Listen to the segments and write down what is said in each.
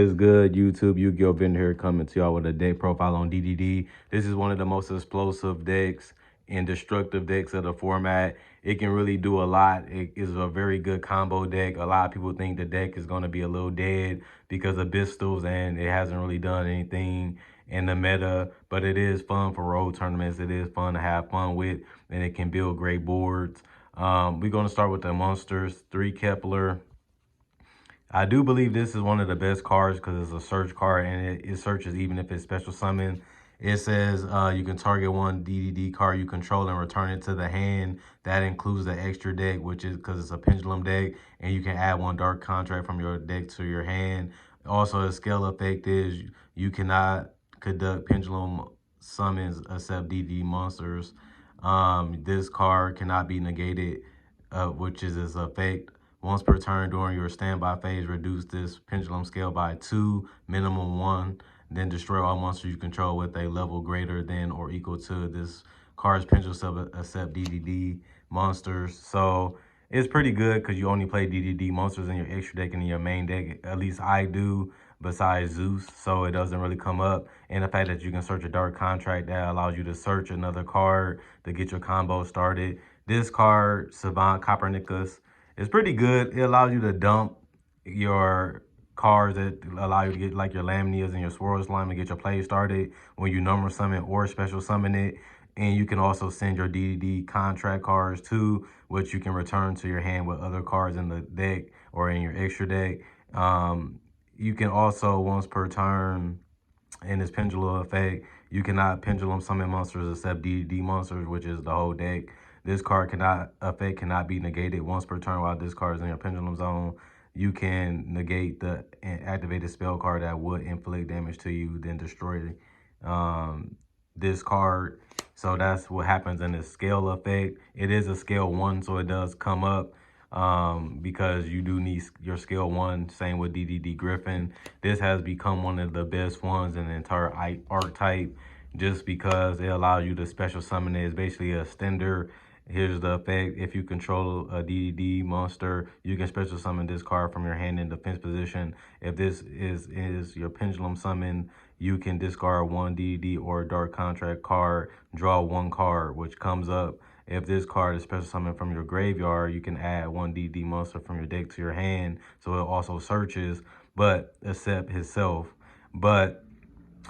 It's good, YouTube. Yugioh D here coming to y'all with a deck profile on DDD. This is one of the most explosive decks and destructive decks of the format. It can really do a lot. It is a very good combo deck. A lot of people think the deck is going to be a little dead because of Bistles and it hasn't really done anything in the meta, but it is fun for road tournaments. It is fun to have fun with, and it can build great boards. We're going to start with the monsters. 3 Kepler. I do believe this is one of the best cards because it's a search card and it searches even if it's special summon. It says you can target one DDD card you control and return it to the hand. That includes the extra deck, which is because it's a pendulum deck, and you can add 1 dark contract from your deck to your hand. Also, the scale effect is you cannot conduct pendulum summons except DDD monsters. This card cannot be negated, which is its effect. Once per turn during your standby phase, reduce this pendulum scale by 2, minimum 1. Then destroy all monsters you control with a level greater than or equal to this card's pendulum scale except DDD monsters. So it's pretty good because you only play DDD monsters in your extra deck and in your main deck. At least I do, besides Zeus. So it doesn't really come up. And the fact that you can search a dark contract, that allows you to search another card to get your combo started. This card, Savant Copernicus, it's pretty good. It allows you to dump your cards that allow you to get like your Lamnias and your Swirl Slime and get your play started when you number summon or special summon it. And you can also send your DDD contract cards too, which you can return to your hand with other cards in the deck or in your extra deck. You can also, once per turn, in this pendulum effect, you cannot pendulum summon monsters except DDD monsters, which is the whole deck. This card cannot be negated once per turn while this card is in your pendulum zone. You can negate the activated spell card that would inflict damage to you, then destroy this card. So that's what happens in this scale effect. It is a scale 1, so it does come up because you do need your scale 1. Same with DDD Griffin. This has become one of the best ones in the entire archetype just because it allows you to special summon it. It's basically a extender. Here's the effect. If you control a DDD monster, you can special summon this card from your hand in defense position. If this is your pendulum summon, you can discard 1 DDD or dark contract card, draw 1 card, which comes up. If this card is special summoned from your graveyard, you can add 1 DD monster from your deck to your hand. So it also searches, but except itself. But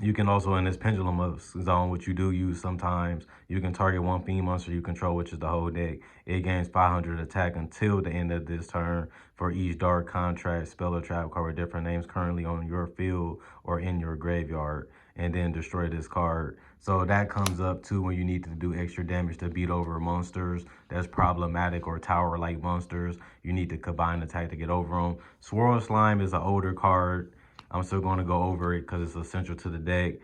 you can also, in this pendulum zone, which you do use sometimes, you can target 1 fiend monster you control, which is the whole deck. It gains 500 attack until the end of this turn for each dark contract, spell, or trap card with different names currently on your field or in your graveyard, and then destroy this card. So that comes up too when you need to do extra damage to beat over monsters that's problematic or tower-like monsters. You need to combine attack to get over them. Swirl Slime is an older card. I'm still going to go over it because it's essential to the deck.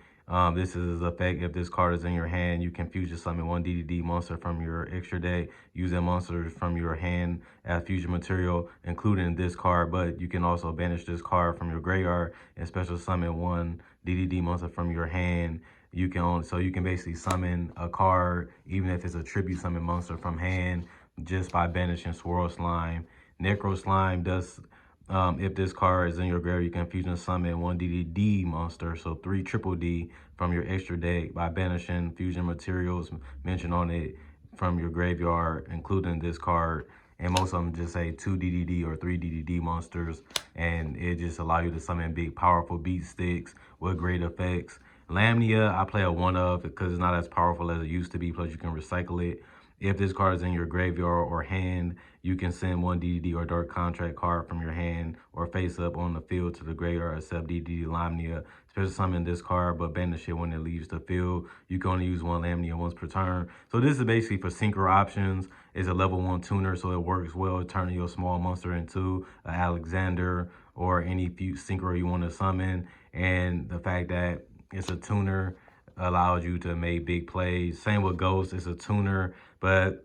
This is effect. If this card is in your hand, you can fusion summon 1 DDD monster from your extra deck using monsters from your hand as fusion material, including this card. But you can also banish this card from your graveyard and special summon 1 DDD monster from your hand. You can basically summon a card, even if it's a tribute summon monster from hand, just by banishing Swirl Slime. Necro Slime does. If this card is in your graveyard, you can fusion summon 1 DDD monster, so 3 triple D from your extra deck by banishing fusion materials mentioned on it from your graveyard, including this card. And most of them just say 2 DDD or 3 DDD monsters, and it just allow you to summon big, powerful beat sticks with great effects. Lamnia, I play a 1 of because it's not as powerful as it used to be, plus you can recycle it. If this card is in your graveyard or hand, you can send 1 DDD or dark contract card from your hand or face up on the field to the graveyard except DDD Lamnia. Special summon this card, but banish it when it leaves the field. You can only use 1 Lamnia once per turn. So this is basically for synchro options. It's a level 1 tuner, so it works well turning your small monster into an Alexander or any synchro you want to summon. And the fact that it's a tuner allows you to make big plays. Same with Ghost, it's a tuner, but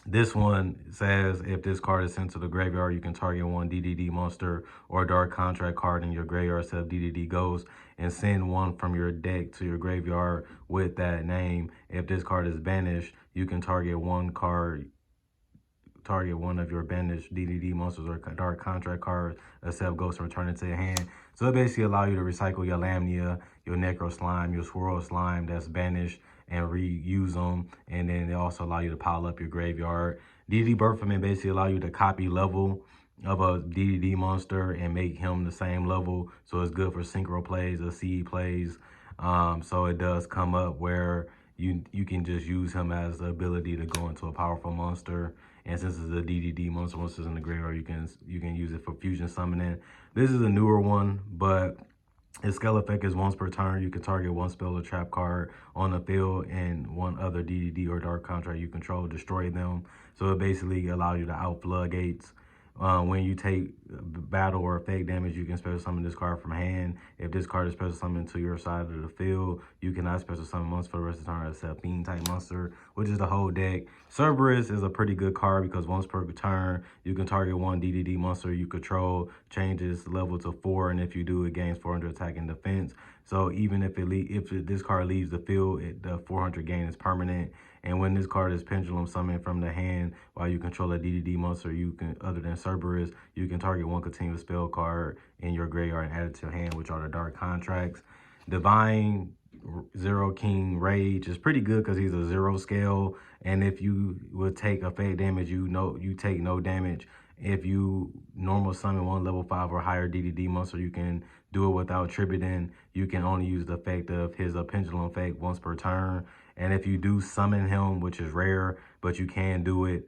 this one says if this card is sent to the graveyard, you can target 1 DDD monster or dark contract card in your graveyard except DDD Ghost and send 1 from your deck to your graveyard with that name. If this card is banished, you can target 1 of your banished DDD monsters or dark contract cards except Ghost and return it to your hand. So it basically allow you to recycle your Lamnia, your Necro Slime, your Swirl Slime that's banished and reuse them. And then they also allow you to pile up your graveyard. DDD Birthman basically allow you to copy level of a DDD monster and make him the same level. So it's good for synchro plays or CE plays. So it does come up where you can just use him as the ability to go into a powerful monster. And since it's a DDD monster, once it's in the graveyard, you can use it for fusion summoning. This is a newer one, but its skill effect is once per turn. You can target one spell or trap card on the field and one other DDD or dark contract you control, destroy them. So it basically allows you to out floodgates. When you take battle or effect damage, you can special summon this card from hand. If this card is special summoned to your side of the field, you cannot special summon monsters for the rest of the turn except Fiend type monster, which is the whole deck. Cerberus is a pretty good card because once per turn, you can target one DDD monster you control, change its level to 4, and if you do, it gains 400 attack and defense. So even if this card leaves the field, the 400 gain is permanent. And when this card is pendulum summoned from the hand while you control a DDD monster, you can, other than Cerberus, you can target one continuous spell card in your graveyard and add it to your hand, which are the dark contracts. Divine Zero King Rage is pretty good because he's a 0 scale, and if you would take effect damage, you take no damage. If you normal summon one level 5 or higher DDD monster, you can do it without tributing. You can only use the effect of his pendulum effect once per turn. And if you do summon him, which is rare, but you can do it,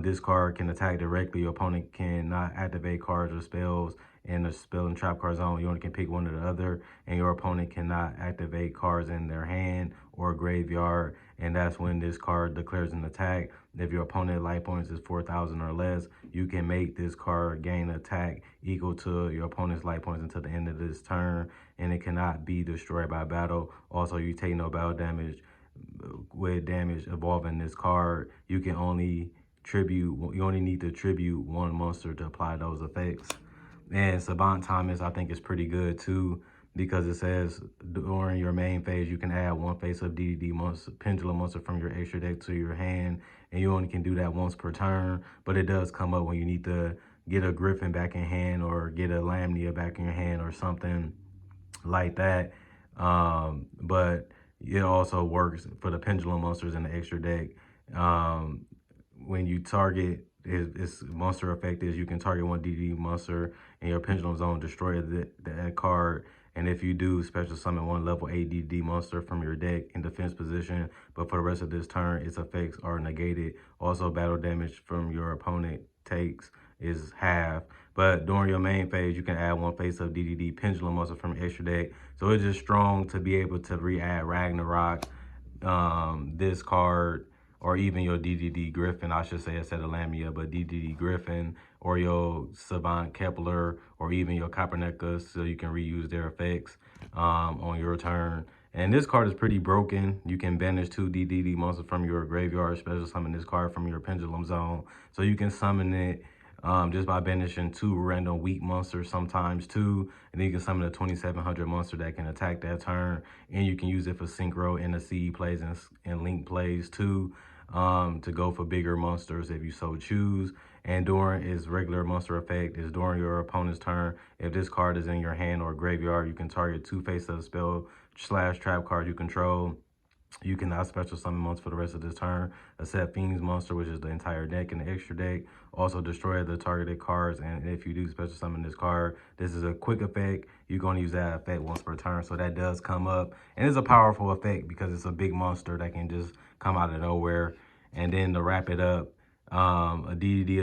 this card can attack directly. Your opponent cannot activate cards or spells in the spell and trap card zone. You only can pick one or the other, and your opponent cannot activate cards in their hand or graveyard, and that's when this card declares an attack. If your opponent's life points is 4,000 or less, you can make this card gain attack equal to your opponent's life points until the end of this turn, and it cannot be destroyed by battle. Also, you take no battle damage. With damage involving this card, you only need to tribute one monster to apply those effects. And Savant Thomas, I think, is pretty good too, because it says during your main phase, you can add one face of DDD monster, pendulum monster from your extra deck to your hand, and you only can do that once per turn. But it does come up when you need to get a Griffin back in hand or get a Lamnia back in your hand or something like that. But it also works for the pendulum monsters in the extra deck. When you target, its monster effect is you can target one DD monster in your pendulum zone, destroy that card. And if you do, special summon one level 8 DD monster from your deck in defense position, but for the rest of this turn, its effects are negated. Also, battle damage from your opponent takes is half. But during your main phase, you can add one face of DDD pendulum monster from extra deck. So it's just strong to be able to re-add Ragnarok, this card, or even your DDD Griffin, I should say, instead of Lamia, but DDD Griffin, or your Savant Kepler, or even your Copernicus, so you can reuse their effects on your turn. And this card is pretty broken. You can banish 2 DDD monsters from your graveyard, special summon this card from your pendulum zone. So you can summon it just by banishing 2 random weak monsters sometimes too. And then you can summon a 2700 monster that can attack that turn. And you can use it for synchro in the CE plays and link plays too, to go for bigger monsters if you so choose. And during its regular monster effect is during your opponent's turn. If this card is in your hand or graveyard, you can target 2 face of the spell / trap card you control. You cannot special summon monsters for the rest of this turn, except Fiend's monster, which is the entire deck and the extra deck. Also destroy the targeted cards, and if you do special summon this card, this is a quick effect. You're going to use that effect once per turn, so that does come up. And it's a powerful effect because it's a big monster that can just come out of nowhere. And then to wrap it up, a DDD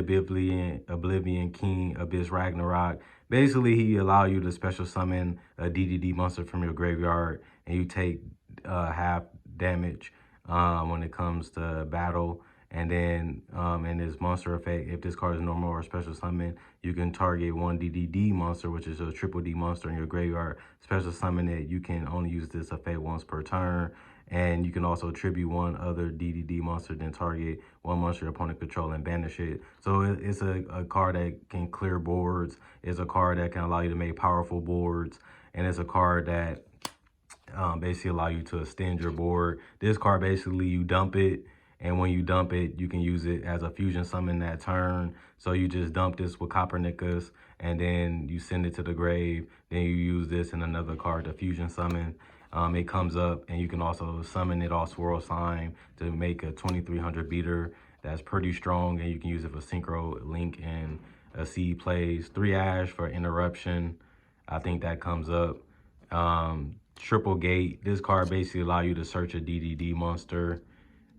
Oblivion King Abyss Ragnarok. Basically, he allow you to special summon a DDD monster from your graveyard, and you take half damage when it comes to battle. And then in this monster effect, if this card is normal or special summon, you can target one DDD monster, which is a triple D monster in your graveyard, special summon it. You can only use this effect once per turn. And you can also tribute one other DDD monster, then target one monster your opponent control and banish it. So it's a card that can clear boards. It's a card that can allow you to make powerful boards. And it's a card that basically allow you to extend your board. This card, basically, you dump it, And when you dump it, you can use it as a fusion summon that turn. So you just dump this with Copernicus, and then you send it to the grave. Then you use this in another card to fusion summon. It comes up, and you can also summon it off Swirl Slime to make a 2300 beater that's pretty strong, and you can use it for Synchro, Link, and a seed plays. 3 Ash for Interruption. I think that comes up. Triple Gate. This card basically allow you to search a DDD monster.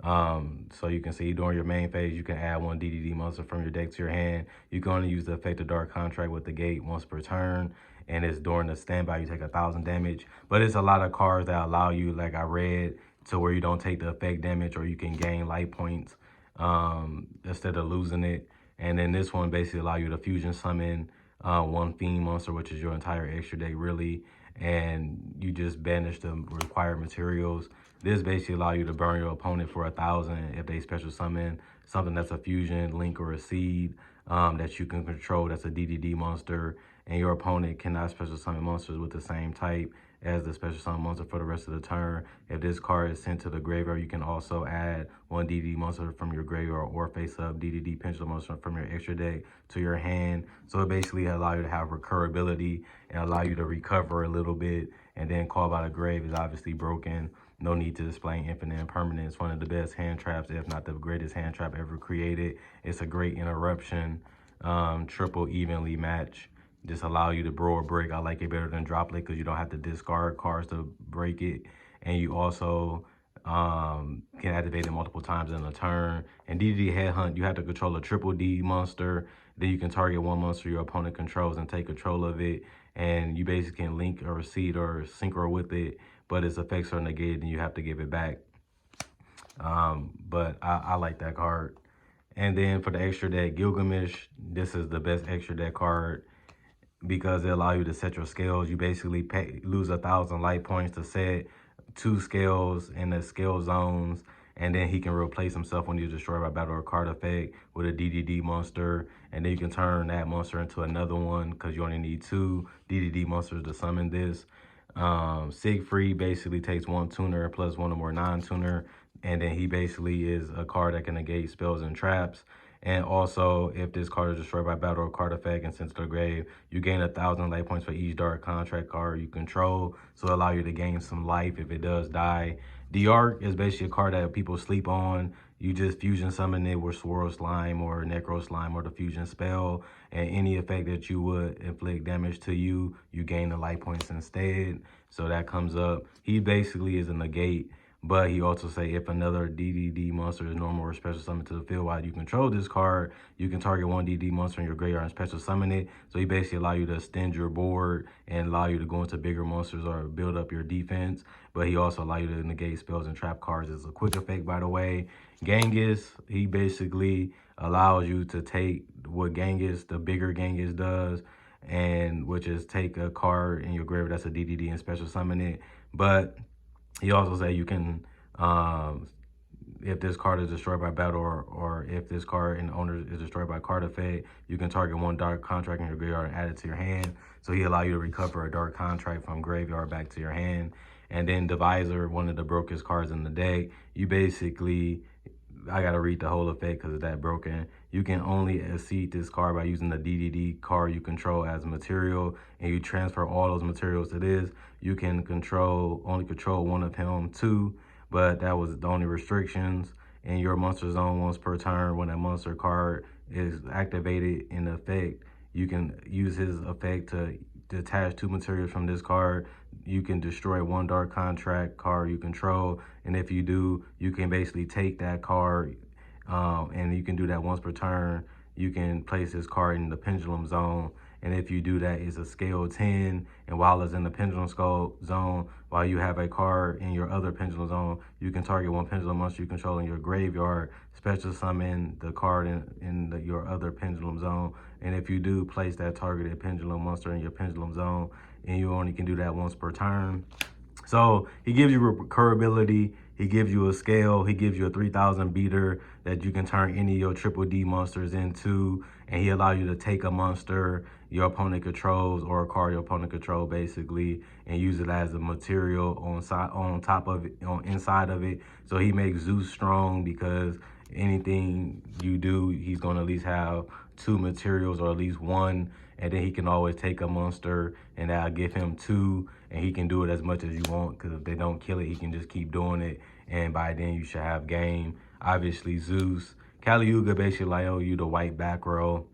So you can see during your main phase, you can add 1 DDD monster from your deck to your hand. You can only use the effect of Dark Contract with the gate once per turn. And it's during the standby, you take 1000 damage. But it's a lot of cards that allow you, like I read, to where you don't take the effect damage, or you can gain light points instead of losing it. And then this one basically allow you to fusion summon 1 Fiend monster, which is your entire extra deck, really. And you just banish the required materials. This basically allow you to burn your opponent for 1000 if they special summon something that's a fusion, link, or a seed that you can control that's a DDD monster. And your opponent cannot special summon monsters with the same type as the special summon monster for the rest of the turn. If this card is sent to the graveyard, you can also add 1 DDD monster from your graveyard or face up DDD pendulum monster from your extra deck to your hand. So it basically allows you to have recurability and allow you to recover a little bit. And then Call by the Grave is obviously broken. No need to display infinite impermanence. It's one of the best hand traps, if not the greatest hand trap ever created. It's a great interruption. Triple evenly match. Just allow you to bro or break. I like it better than Droplet because you don't have to discard cards to break it. And you also can activate it multiple times in a turn. And DDD Headhunt, you have to control a triple D monster. Then you can target 1 monster your opponent controls and take control of it. And you basically can link or seed or synchro with it, but its effects are negated and you have to give it back. But I like that card. And then for the extra deck, Gilgamesh, this is the best extra deck card because it allows you to set your scales. You basically lose 1000 light points to set 2 scales in the scale zones, and then he can replace himself when you destroy by battle or card effect with a DDD monster, and then you can turn that monster into another one because you only need 2 DDD monsters to summon this. Siegfried basically takes 1 tuner plus 1 or more non-tuner, and then he basically is a card that can negate spells and traps. And also, if this card is destroyed by battle or card effect and sent to the grave, you gain 1000 life points for each Dark Contract card you control. So allow you to gain some life if it does die. The Arc is basically a card that people sleep on. You just fusion summon it with Swirl Slime or Necro Slime or the fusion spell. And any effect that you would inflict damage to you, you gain the life points instead. So that comes up. He basically is a negate. But he also say if another DDD monster is normal or special summon to the field while you control this card, you can target 1 DDD monster in your graveyard and special summon it. So he basically allow you to extend your board and allow you to go into bigger monsters or build up your defense. But he also allow you to negate spells and trap cards as a quick effect, by the way. Genghis, he basically allows you to take what Genghis, the bigger Genghis does, and which is take a card in your graveyard that's a DDD and special summon it. But he also say you can, if this card is destroyed by battle or if this card in the owner is destroyed by card effect, you can target 1 Dark Contract in your graveyard and add it to your hand. So he allow you to recover a Dark Contract from graveyard back to your hand. And then Divisor, one of the brokest cards in the deck, you basically, I gotta read the whole effect because it's that broken. You can only exceed this card by using the DDD card you control as material, and you transfer all those materials to this. You can only control 1 of him, 2, but that was the only restrictions. In your monster zone once per turn, when a monster card is activated in effect, you can use his effect to detach 2 materials from this card. You can destroy 1 Dark Contract card you control, and if you do, you can basically take that card, and you can do that once per turn. You can place this card in the pendulum zone, and if you do that, it's a scale 10, and while it's in the pendulum zone, while you have a card in your other pendulum zone, you can target 1 pendulum monster you control in your graveyard, special summon the card in your other pendulum zone, and if you do, place that targeted pendulum monster in your pendulum zone, and you only can do that once per turn. So he gives you recurability, he gives you a scale, he gives you a 3000 beater that you can turn any of your triple D monsters into, and he allows you to take a monster, your opponent controls, or a card your opponent control basically, and use it as a material on top of it, on inside of it. So he makes Zeus strong because anything you do, he's going to at least have 2 materials, or at least 1, and then he can always take a monster and that'll give him 2, and he can do it as much as you want, because if they don't kill it, he can just keep doing it, and by then you should have game. Obviously Zeus. Kali Yuga basically allow you the white back row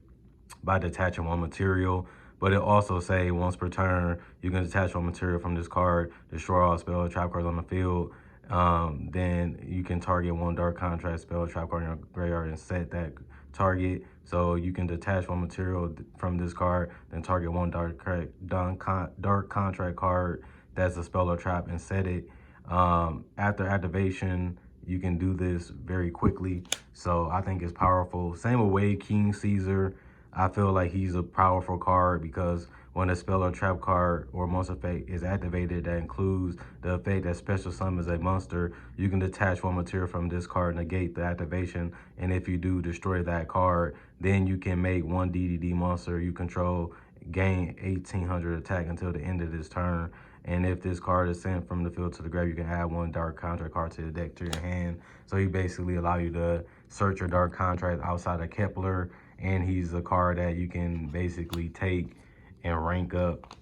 by detaching 1 material, but it also say once per turn you can detach 1 material from this card, destroy all spell or trap cards on the field. Then you can target 1 dark contract spell or trap card in your graveyard and set that target. So you can detach 1 material from this card, then target 1 dark contract card that's a spell or trap and set it. After activation, you can do this very quickly, so I think it's powerful. Same with Wave King Caesar. I feel like he's a powerful card because when a spell or trap card or monster effect is activated that includes the effect that special summons a monster, you can detach 1 material from this card, negate the activation, and if you do destroy that card, then you can make 1 DDD monster you control gain 1800 attack until the end of this turn. And if this card is sent from the field to the grave, you can add 1 dark contract card to the deck to your hand. So he basically allow you to search your dark contract outside of Kepler, and he's a card that you can basically take and rank up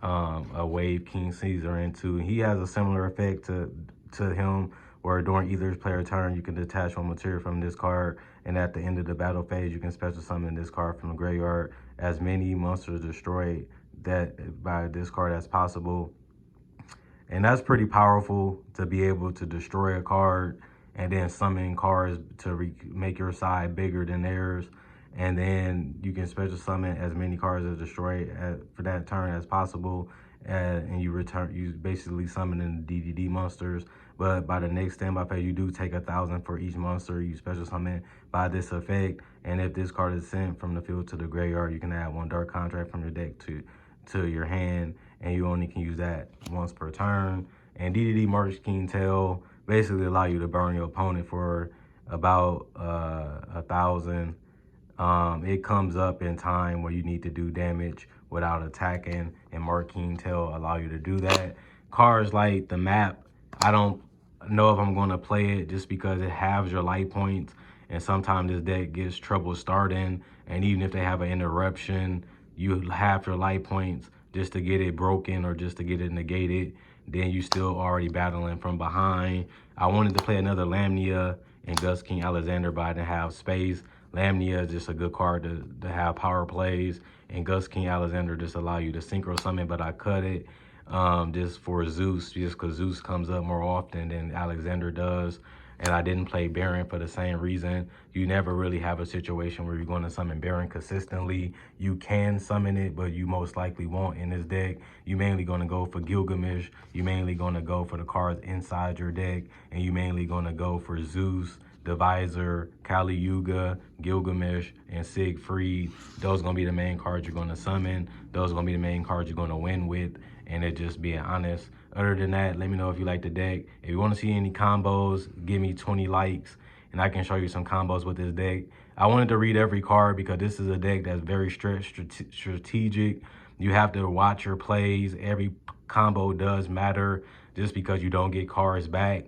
a Wave King Caesar into. He has a similar effect to him, where during either player turn, you can detach 1 material from this card, and at the end of the battle phase, you can special summon this card from the graveyard. As many monsters destroyed that by this card as possible. And that's pretty powerful, to be able to destroy a card and then summon cards to make your side bigger than theirs. And then you can special summon as many cards as destroy for that turn as possible. And you basically summon in the DDD monsters. But by the next standby phase, you do take 1,000 for each monster you special summon by this effect. And if this card is sent from the field to the graveyard, you can add 1 dark contract from your deck to your hand, and you only can use that once per turn. And DDD March King Tail basically allow you to burn your opponent for about 1,000. It comes up in time where you need to do damage without attacking, and Marking Tail allow you to do that. Cards like the map, I don't know if I'm going to play it just because it halves your life points, and sometimes this deck gets trouble starting, and even if they have an interruption, you halve your life points just to get it broken or just to get it negated, then you still already battling from behind. I wanted to play another Lamnia and Gus King Alexander, but I didn't have space. Lamnia is just a good card to have power plays, and Gus King Alexander just allow you to synchro summon, but I cut it just for Zeus, just because Zeus comes up more often than Alexander does. And I didn't play Baron for the same reason. You never really have a situation where you're going to summon Baron consistently. You can summon it, but you most likely won't in this deck. You mainly going to go for Gilgamesh. You mainly going to go for the cards inside your deck, and you mainly going to go for Zeus, Divisor, Kali Yuga, Gilgamesh, and Siegfried. Those are going to be the main cards you're going to summon. Those are going to be the main cards you're going to win with, and it just being honest. Other than that, let me know if you like the deck. If you want to see any combos, give me 20 likes, and I can show you some combos with this deck. I wanted to read every card because this is a deck that's very strategic. You have to watch your plays. Every combo does matter. Just because you don't get cards back,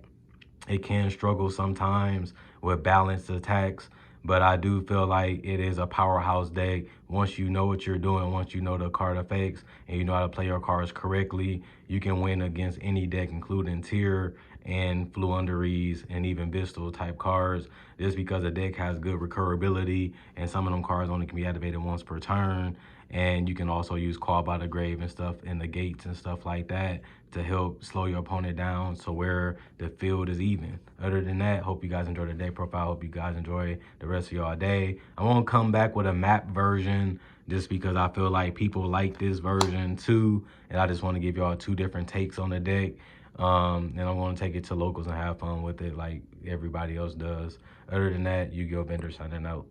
it can struggle sometimes with balanced attacks, but I do feel like it is a powerhouse deck. Once you know what you're doing, once you know the card effects, and you know how to play your cards correctly, you can win against any deck, including Tier and Fluunderies and even Vistal type cards, just because the deck has good recurability, and some of them cards only can be activated once per turn. And you can also use Call by the Grave and stuff in the gates and stuff like that to help slow your opponent down so where the field is even. Other than that, hope you guys enjoy the day profile. Hope you guys enjoy the rest of your day. I won't come back with a map version just because I feel like people like this version too, and I just want to give y'all 2 different takes on the deck. And I want to take it to locals and have fun with it like everybody else does. Other than that, Yugioh Vendor signing out.